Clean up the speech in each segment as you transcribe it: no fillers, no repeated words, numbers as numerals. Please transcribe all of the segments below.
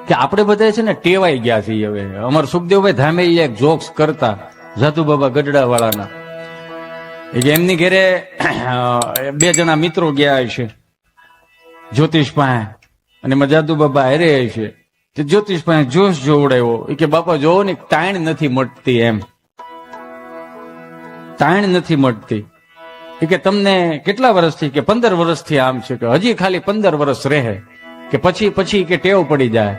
કે આપણે બધા છે ને ટેવાઈ ગયા છીએ. હવે અમારા સુખદેવભાઈ ધામે એક જોક્સ કરતા જાદુ બાબા ગઢડા વાળાના, એમની ઘેરે 2 જણા મિત્રો ગયા છે જ્યોતિષ પાસે, અને એમાં જાદુ બાબા હારે છે. જ્યોતિષ પાસે જોશ જોવડાયો કે બાપા જોવો ને તાણ નથી મળતી, એમ તાણ નથી મળતી. કે તમને કેટલા વર્ષથી? કે 15 વર્ષથી આમ છે. કે હજી ખાલી 15 વર્ષ રહે, કે પછી કે ટેવ પડી જાય.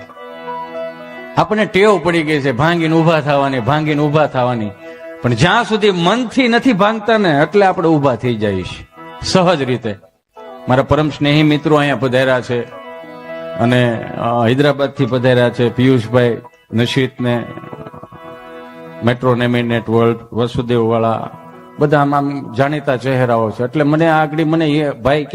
આપણને ટેવ પડી ગઈ છે ભાંગીને ઉભા થવાની, ભાંગીને ઉભા થવાની. પણ જ્યાં સુધી મનથી નથી ભાંગતા ને એટલે આપણે ઉભા થઈ જઈએ સહજ રીતે. મારા પરમ સ્નેહી મિત્રો અહીંયા પધાર્યા છે, અને હૈદરાબાદ થી પધાર્યા છે પિયુષભાઈ નશીત ને મેટ્રો નેમિનેટ વર્લ્ડ વસુદેવ વાળા, બધા આમ જાણીતા ચહેરાઓ છે. એટલે મને આગળ મને એ ભાઈ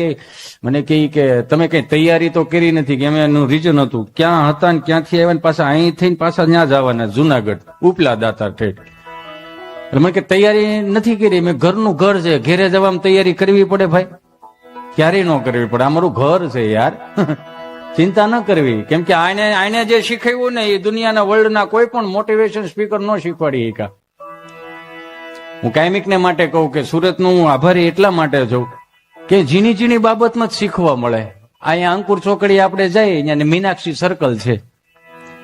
કે તમે કઈ તૈયારી તો કરી નથી? કે એનું રીઝન હતું ક્યાં હતા ને ક્યાંથી આવ્યા ને પાછા અહીં થઈને પાછા ત્યાં જવાના જુનાગઢ ઉપલા દાતા ઠેઠ. એટલે મને કે તૈયારી નથી કરી. મેં ઘરનું ઘર છે, ઘેરે જવામાં તૈયારી કરવી પડે ભાઈ? ક્યારેય ન કરવી પડે, અમારું ઘર છે યાર. ચિંતા ન કરવી, કેમ કે આને જે શીખવ્યું ને એ દુનિયાના વર્લ્ડના કોઈ પણ મોટિવેશન સ્પીકર ન શીખવાડી એકા. હું કાયમિકને માટે કહું કે સુરતનું હું આભારી એટલા માટે છું કે ઝીણી ઝીણી બાબતમાં જ શીખવા મળે. અહીંયા અંકુર ચોકડી આપણે જઈએ, ત્યાં મીનાક્ષી સર્કલ છે,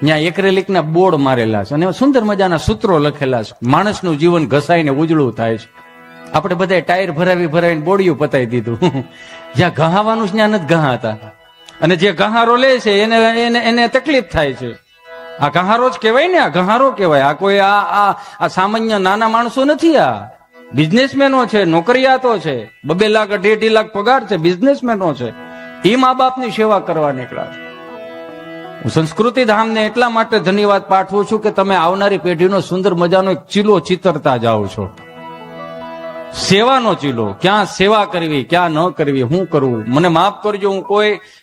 ત્યાં એક્રેલિકના બોર્ડ મારેલા છે, અને સુંદર મજાના સૂત્રો લખેલા છે. માણસનું જીવન ઘસાઈને ઉજળું થાય છે. આપણે બધા ટાયર ભરાવીને બોડિયું પતાવી દીધું. જ્યાં ઘહાવાનું છે ત્યાં નથી ઘહાતા, અને જે ઘહારો લે છે એને તકલીફ થાય છે. આ ઘહારો જ કહેવાય ને, આ ઘહારો કહેવાય. આ કોઈ આ સામાન્ય નાના માણસો નથી, આ બિઝનેસમેનો છે, નોકરિયાતો છે, 2 લાખ 2.5 લાખ પગાર છે, બિઝનેસમેનો છે. એ મા બાપની સેવા કરવા નીકળ્યા છે. હું સંસ્કૃતિ ધામને એટલા માટે ધન્યવાદ પાઠવું છું કે તમે આવનારી પેઢીનો સુંદર મજાનો એક ચીલો ચિતરતા જાઓ છો. સેવાનો ચીલો, ક્યાં સેવા કરવી, ક્યાં ન કરવી, શું કરવું. મને માફ કરજો, હું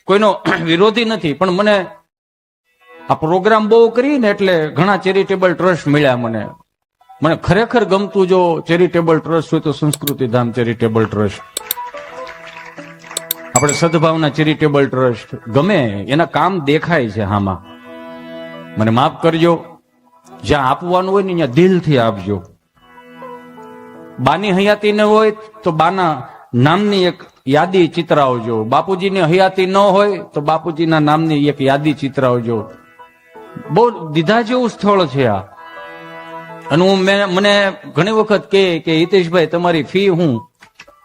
કોઈનો વિરોધી નથી, પણ મને આ પ્રોગ્રામ બહુ કરીને એટલે ઘણા ચેરિટેબલ ટ્રસ્ટ મળ્યા. મને ખરેખર ગમતું જો ચેરિટેબલ ટ્રસ્ટ હોય તો સંસ્કૃતિ ધામ ચેરિટેબલ ટ્રસ્ટ, આપણે સદભાવના ચેરિટેબલ ટ્રસ્ટ ગમે, એના કામ દેખાય છે આમાં. મને માફ કરજો, જ્યાં આપવાનું હોય ને ત્યાં દિલથી આપજો. બાની હયાતી ન હોય તો બાના નામની એક યાદી ચિતરાવજો. બાપુજીની હયાતી ન હોય તો બાપુજીના નામની એક યાદી ચિતરાવજો. બહુ દીધા જેવું સ્થળ છે આ. અને મને ઘણી વખત કે હિતેશભાઈ તમારી ફી હું?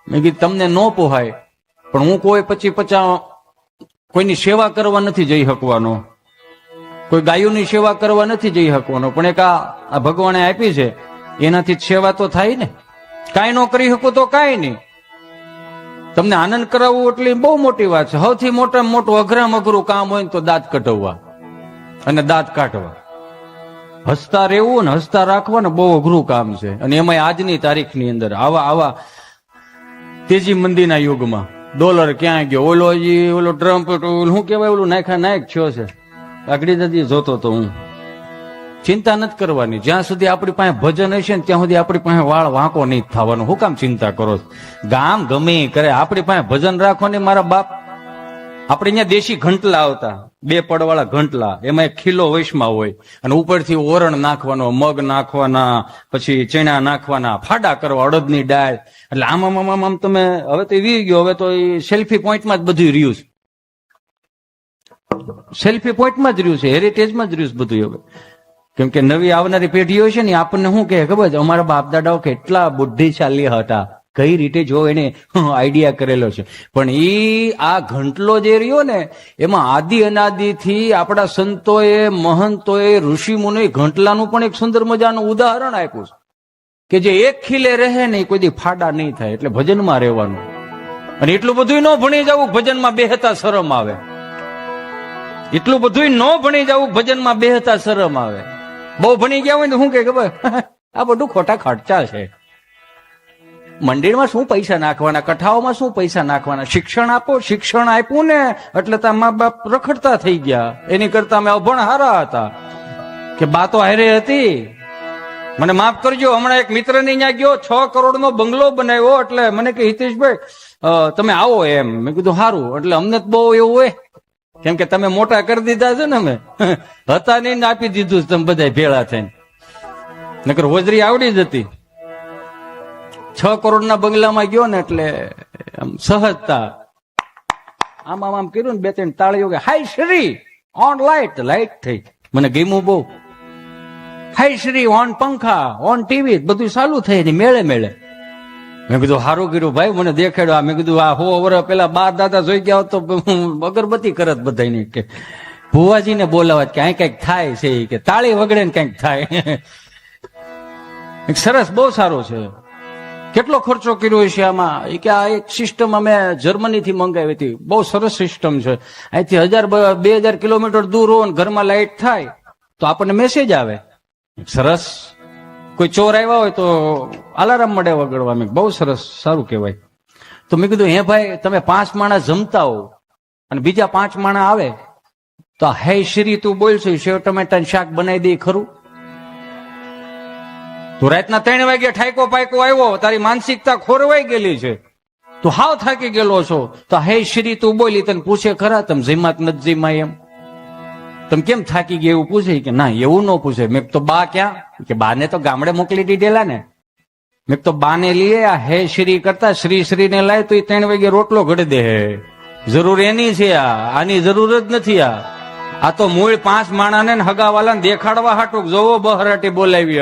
મેં કીધું તમને ન પોહાય, પણ હું કોઈ 25-50 કોઈની સેવા કરવા નથી જઈ શકવાનો, કોઈ ગાયોની સેવા કરવા નથી જઈ શકવાનો, પણ એક આ ભગવાને આપી છે એનાથી સેવા તો થાય ને. કાંઈ ન કરી શકો તો કાંઈ નહીં. તમને આનંદ કરાવવું એટલી બહુ મોટી વાત છે. સૌથી મોટામાં મોટું અઘરામાં અઘરું કામ હોય ને તો દાંત કઢાવવા અને દાંત કાઢવા. હસતા રહેવું ને હસતા રાખવા ને બહુ અઘરું કામ છે. અને એમાં આજની તારીખની અંદર આવા તેજી મંદીના યુગમાં ડોલર ક્યાં ગયો, ઓલો ટ્રમ્પ શું કહેવાય, ઓલું નાયક થયો છે. આગળ નથી જોતો તો હું. ચિંતા નથી કરવાની. જ્યાં સુધી આપણી પાસે ભજન હશે ને ત્યાં સુધી આપણી પાસે વાળ વાંકો નહીં થવાનો. શું કામ ચિંતા કરો? ગામ ગમે કરે, આપણી પાસે ભજન રાખો ને. મારા બાપ આપણે અહીંયા દેશી ઘંટલા આવતા, 2 પડવાળા ઘંટલા, એમાં એક ખીલો વૈશમાં હોય, અને ઉપરથી ઓરણ નાખવાનો, મગ નાખવાના, પછી ચણા નાખવાના, ફાડા કરવા, અડદની દાળ. એટલે આમ તમે હવે તો વી ગયો, હવે તો સેલ્ફી પોઈન્ટમાં જ બધું રહ્યું છે. સેલ્ફી પોઈન્ટમાં જ રહ્યું છે, હેરિટેજમાં જ રહ્યું છે બધું. હવે કેમ કે નવી આવનારી પેઢીઓ છે ને આપણને શું કહે ખબર છે, અમારા બાપ દાદાઓ કેટલા બુદ્ધિશાળી હતા, કઈ રીતે જો એને આઈડિયા કરેલો છે. પણ આ ઘંટલો જે રહ્યો ને એમાં આદિ અનાદિથી આપણા સંતોએ, મહંતોએ, ઋષિ મુનિ ઘંટલાનું પણ એક સુંદર મજાનું ઉદાહરણ આપ્યું છે કે જે એક ખીલે રહે ને કોઈ દી ફાડા નહીં થાય. એટલે ભજનમાં રહેવાનું. અને એટલું બધું ન ભણી જવું ભજનમાં બેહતા શરમ આવે. એટલું બધું ન ભણી જવું ભજનમાં બેહતા શરમ આવે. બહુ ભણી ગયા હોય ને શું કે ખબર, આ બધું ખોટા ખર્ચા છે. મંદિરમાં શું પૈસા નાખવાના, કથાઓમાં શું પૈસા નાખવાના. શિક્ષણ આપો, શિક્ષણ આપ્યું ને એટલે તો મા બાપ રખડતા થઈ ગયા. એની કરતા અમે અભણ હારા હતા કે બા તો હારે હતી. મને માફ કરજો, હમણાં એક મિત્ર ની ત્યાં ગયો, 6 કરોડનો બંગલો બનાવ્યો. એટલે મને કે હિતેશભાઈ તમે આવો એમ. મેં કીધું સારું. એટલે અમને બહુ એવું હોય કેમ કે તમે મોટા કરી દીધા છે ને અમે હતા નહીં ને આપી દીધું તમે બધા ભેળા થઈને. નકર હોજરી આવડી જ હતી. 6 કરોડના બંગલામાં ગયો ને એટલે આમ સહજતા આમ આમ આમ કર્યું ને 2-3 તાળીઓ કે હાય શ્રી ઓન લાઈટ થઈ. મને ગમ્યું બહુ. હાય શ્રી ઓન પંખા ઓન ટીવી બધું ચાલુ થઈ ને મેળે મેળે. મેં કીધું સારું કર્યું ભાઈ મને દેખાડ્યું. મેં કીધું આ 100 વર્ષ પેલા બા દાદા જોઈ ગયા તો અગરબત્તી કરત બધાની કે ભુવાજીને બોલાવત કે અહીં કઈક થાય છે કે તાળી વગડે ને કઈક થાય. સરસ બહુ સારો છે. કેટલો ખર્ચો કર્યો છે આમાં એ કે આ એક સિસ્ટમ અમે જર્મનીથી મંગાવી હતી. બહુ સરસ સિસ્ટમ છે. અહીંથી 1000-2000 કિલોમીટર દૂર હો ને ઘરમાં લાઈટ થાય તો આપણને મેસેજ આવે. સરસ. કોઈ ચોર આવ્યા હોય તો અલાર્મ મળે વગડવા. મેં બહુ સરસ સારું કહેવાય. તો મેં કીધું હે ભાઈ તમે 5 માણસ જમતા હો અને બીજા 5 માણસ આવે તો હે શ્રી તું બોલશે સેવ ટમેટાનું શાક બનાવી દે ખરું? તું રાતના 3 વાગે ઠાયકો પાયકો આવ્યો તારી માનસિકતા ખોરવાઈ ગયેલી છે તું હાવ થાકી ગયેલો છો તો હે શ્રી તું બોલી તને પૂછે ખરા તમે જીમાત નથી જીમા એમ તમે કેમ થાકી ગયા એવું પૂછે કે ના એવું ન પૂછે. મેં તો બા ક્યાં કે બાને તો ગામડે મોકલી દીધેલા ને. મેં તો બાને લીએ આ હે શ્રી કરતા શ્રી ને લાય તો 3 વાગે રોટલો ઘડી દે. જરૂર એની છે આની જરૂર જ નથી. આ તો મૂળ 5 માણાને હગાવાલાને દેખાડવા હાટું જોવો બહરાટી બોલાવી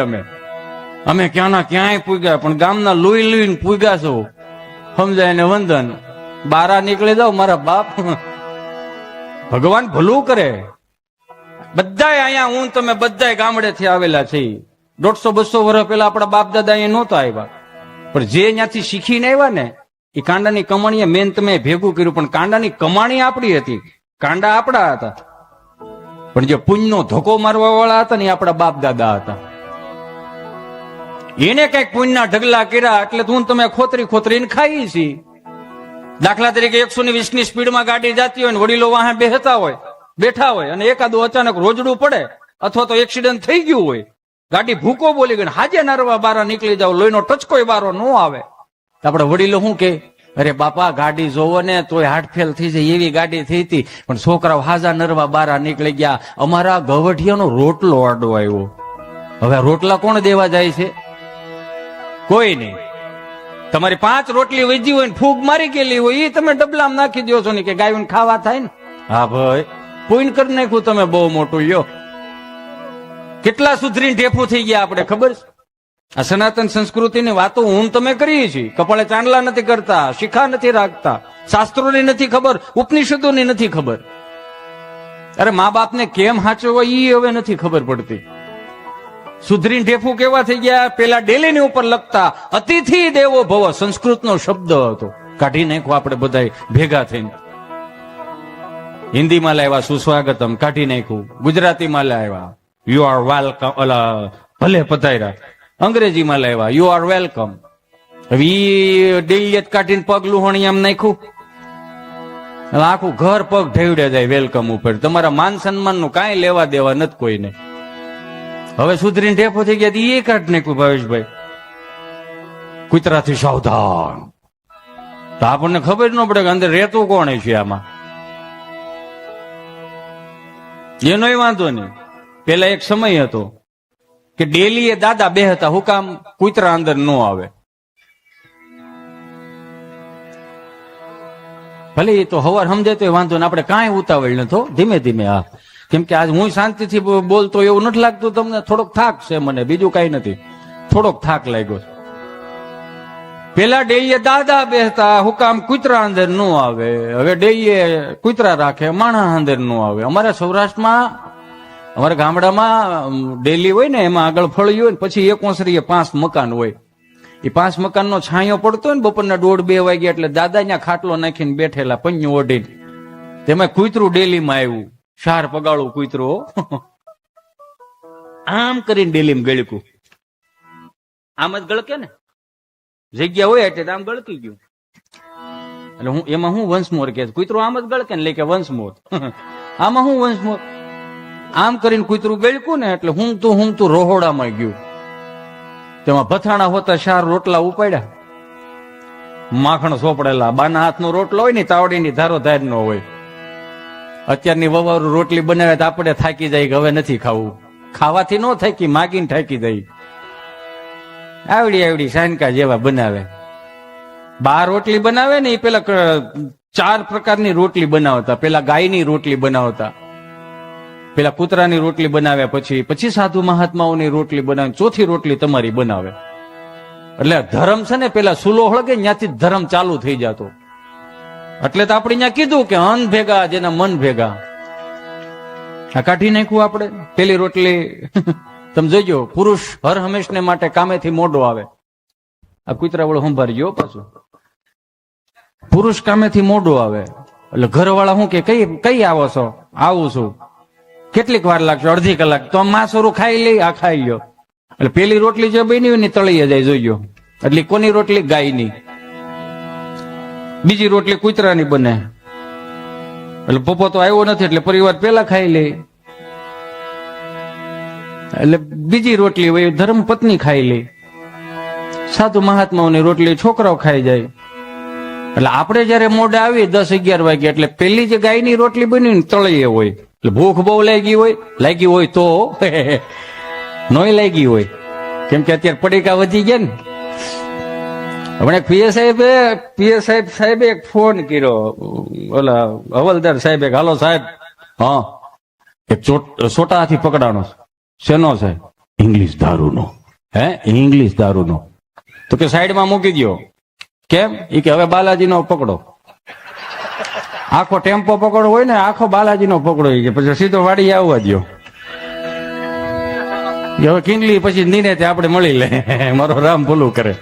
અમે ક્યાંના ક્યાંય પૂગ્યા પણ ગામના લુઈ લુઈને પૂગ્યા છો સમજાય ને વંદન. બારા નીકળી જાવ મારા બાપ ભગવાન ભલું કરે. બધાય અહીંયા હું તમે બધાય ગામડેથી આવેલા છે. 150-200 વર્ષ પેલા આપણા બાપ દાદા અહીંયા નહોતા આવ્યા પણ જે ત્યાંથી શીખીને આવ્યા ને એ કાંડાની કમાણીએ મેન તમે ભેગું કર્યું. પણ કાંડાની કમાણી આપણી હતી, કાંડા આપણા હતા પણ જે પુણ્યનો ધક્કો મારવા વાળા હતા ને એ આપણા બાપ દાદા હતા. એને કઈક પુણ્યના ઢગલા કર્યા એટલે તું તમે ખોતરીને ખાઈ છી. દાખલા તરીકે 120 ની સ્પીડમાં ગાડી જતી હોય ને વડીલો વાહે બેઠા હોય અને એકાદું અચાનક રોજડું પડે અથવા તો એક્સિડન્ટ થઈ ગયું હોય ગાડી ભૂકો બોલી ગઈ હાજે નરવા બારા નીકળી જાવ લોહીનો ટચકોય બારો ન આવે. આપડે વડીલો શું કે અરે બાપા ગાડી જોવો ને તોય હાર્ટ ફેલ થઈ જાય એવી ગાડી થઈ હતી પણ છોકરાઓ હાજા નરવા બારા નીકળી ગયા. અમારા ગવઠિયાનો રોટલો આડો આવ્યો. હવે રોટલા કોણ દેવા જાય છે? કોઈ નહીં. તમારી 5 રોટલી વધી હોય ને ફૂગ મારી ગયેલી હોય એ તમે ડબલામાં નાખી દો છો ને કે ગાયોને ખાવા થાય ને. હા ભાઈ પૂન કરી નાખ્યું તમે બહુ મોટું. યો કેટલા સુધરીને ઢેફું થઈ ગયા આપણે ખબર છે? આ સનાતન સંસ્કૃતિની વાતો હું તમે કરીએ છીએ. કપાળે ચાંદલા નથી કરતા, શિખા નથી રાખતા, શાસ્ત્રોની નથી ખબર, ઉપનિષદોની નથી ખબર. અરે મા બાપને કેમ હાચવવા એ હવે નથી ખબર પડતી. સુધરીને ઢેફું કેવા થઈ ગયા? પેલા ડેલીની ઉપર લખતા અતિથિ દેવો ભવ સંસ્કૃતનો શબ્દ હતો. કાઢી નાખો આપણે બધા ભેગા થઈને. હિન્દીમાં લાવ્યા સુસ્વાગતમ કાઢી નાખ્યું. ગુજરાતીમાં લાવ્યા યુ આર વેલકમ ભલે પધાર્યા. અંગ્રેજીમાં લાવ્યા યુ આર વેલકમ. હવે ડેલી કાઢીને પગ લુહણી આમ નાખ્યું. આખું ઘર પગ ઢેવડે જાય વેલકમ ઉપર. તમારા માન સન્માન નું કાંઈ લેવા દેવા નથી કોઈને. હવે સુધરીને ઢેફો થઈ ગયા એ કાઢી નાખ્યું. ભાવેશભાઈ કૂતરાથી સાવધાન. તો આપણને ખબર ન પડે કે અંદર રહેતું કોણ છે આમાં. એનોય વાંધો નહીં. પેલા એક સમય હતો કે ડેલી એ દાદા બે હતા. હું કામ કૂતરા અંદર ન આવે? ભલે એ તો હવાર સમજે તો વાંધો ને આપણે કાંઈ ઉતાવળ નતો. ધીમે ધીમે આ કેમ કે આજ હું શાંતિથી બોલતો એવું નથી લાગતું તમને? થોડોક થાક છે મને, બીજું કઈ નથી. થોડોક થાક લાગ્યો. પેલા ડેઈએ દાદા બેસતા હુકામ કૂતરા અંદર ન આવે. હવે ડેઈએ કૂતરા રાખે માણસ અંદર ન આવે. અમારા સૌરાષ્ટ્રમાં અમારા ગામડામાં ડેલી હોય ને એમાં આગળ ફળિયું હોય ને પછી એક ઓસરીએ 5 મકાન હોય. એ 5 મકાનનો છાંયો પડતો હોય ને બપોરના 1:30-2 વાગ્યા એટલે દાદા ત્યાં ખાટલો નાખીને બેઠેલા પન્યું ઓઢીને. તેમાં કૂતરું ડેલીમાં આવ્યું. 4 પગાળું કૂતરું આમ કરીને ડેલીમાં ગળકું. આમ જ ગળકે ને જગ્યા હોય એટલે આમ ગળકી ગયું. એટલે હું એમાં હું વંશ મોર કે કૂતરું આમ જ ગળકે ને કે વંશ મોર. આમાં હું વંશ મોર આમ કરીને કૂતરું ગળકું ને એટલે હું તું રોહોડામાં ગયું. તેમાં ભથાણા હોતા 4 રોટલા ઉપાડ્યા. માખણ સોપડેલા. બાના હાથનો રોટલો હોય ને તાવડીની ધારો ધાર નો હોય. અત્યારની વવારું રોટલી બનાવે તો આપણે થાકી જાય કે હવે નથી ખાવું. ખાવાથી ન થાકી, માગીને થાકી જાય. આવડી આવડી સાનકા જેવા બનાવે. 12 રોટલી બનાવે ને એ પેલા 4 પ્રકારની રોટલી બનાવતા. પેલા ગાયની રોટલી બનાવતા, પેલા કૂતરાની રોટલી બનાવે, પછી સાધુ મહાત્માઓની રોટલી બનાવે, ચોથી રોટલી તમારી બનાવે. એટલે ધર્મ છે ને પેલા સુલો હળગે ત્યાંથી ધર્મ ચાલુ થઈ જતો. એટલે તો આપણે ત્યાં કીધું કે અન્ન ભેગા જેના મન ભેગા. આ કાઢી નાખ્યું આપણે. પેલી રોટલી તમે જોજો, પુરુષ હર હંમેશને માટે કામેથી મોડો આવે. આ કુતરા વડો સંભાળી ગયો પાછું. પુરુષ કામેથી મોડો આવે એટલે ઘરવાળા શું કે કઈ આવો છો? આવું છું. કેટલીક વાર લાગશે? અડધી કલાક. તો માસોરું ખાઈ લઈ, આ ખાઈ લ્યો. એટલે પેલી રોટલી જે બની હોય ને તળીએ જાય જોઈજો. એટલે કોની રોટલી? ગાયની. બીજી રોટલી કૂતરાની બને. એટલે પપ્પો તો આવ્યો નથી એટલે પરિવાર પેલા ખાઈ લે. એટલે બીજી રોટલી હોય ધર્મ પત્ની ખાઈ લે. સાધુ મહાત્માઓની રોટલી છોકરાઓ ખાઈ જાય. એટલે આપણે જયારે મોડે આવી 10-11 વાગે એટલે પેલી જે ગાયની રોટલી બની ને તળીએ હોય. એટલે ભૂખ બહુ લાગી હોય તો નોય લાગી હોય. કેમ કે અત્યારે પડીકા વધી ગયા ને. હમણાં પીએ સાહેબે એક ફોન કર્યો, ઓલા હવલદાર સાહેબે, હાલો સાહેબ, હા એક છોટા હાથી પકડાણો. શેનો છે? ઇંગ્લિશ દારૂનો. હે? ઇંગ્લિશ દારૂનો. તો કે સાઈડમાં મૂકી દો. કેમ? એ કે હવે બાલાજીનો પકડો. આખો ટેમ્પો પકડો હોય ને, આખો બાલાજીનો પકડો. એ પછી સીધો વાડી આવવા દો. હવે કિંગલી પછી નીને તે આપણે મળી લે. મારો રામ ભૂલું કરે.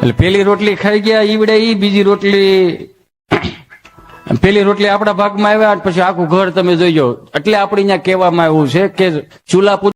એટલે પેલી રોટલી ખાઈ ગયા ઈવડે ઈ, બીજી રોટલી, પેલી રોટલી આપણા ભાગમાં આવ્યા પછી આખું ઘર તમે જોઈજો. એટલે આપણે અહીંયા કહેવામાં આવ્યું છે કે ચૂલા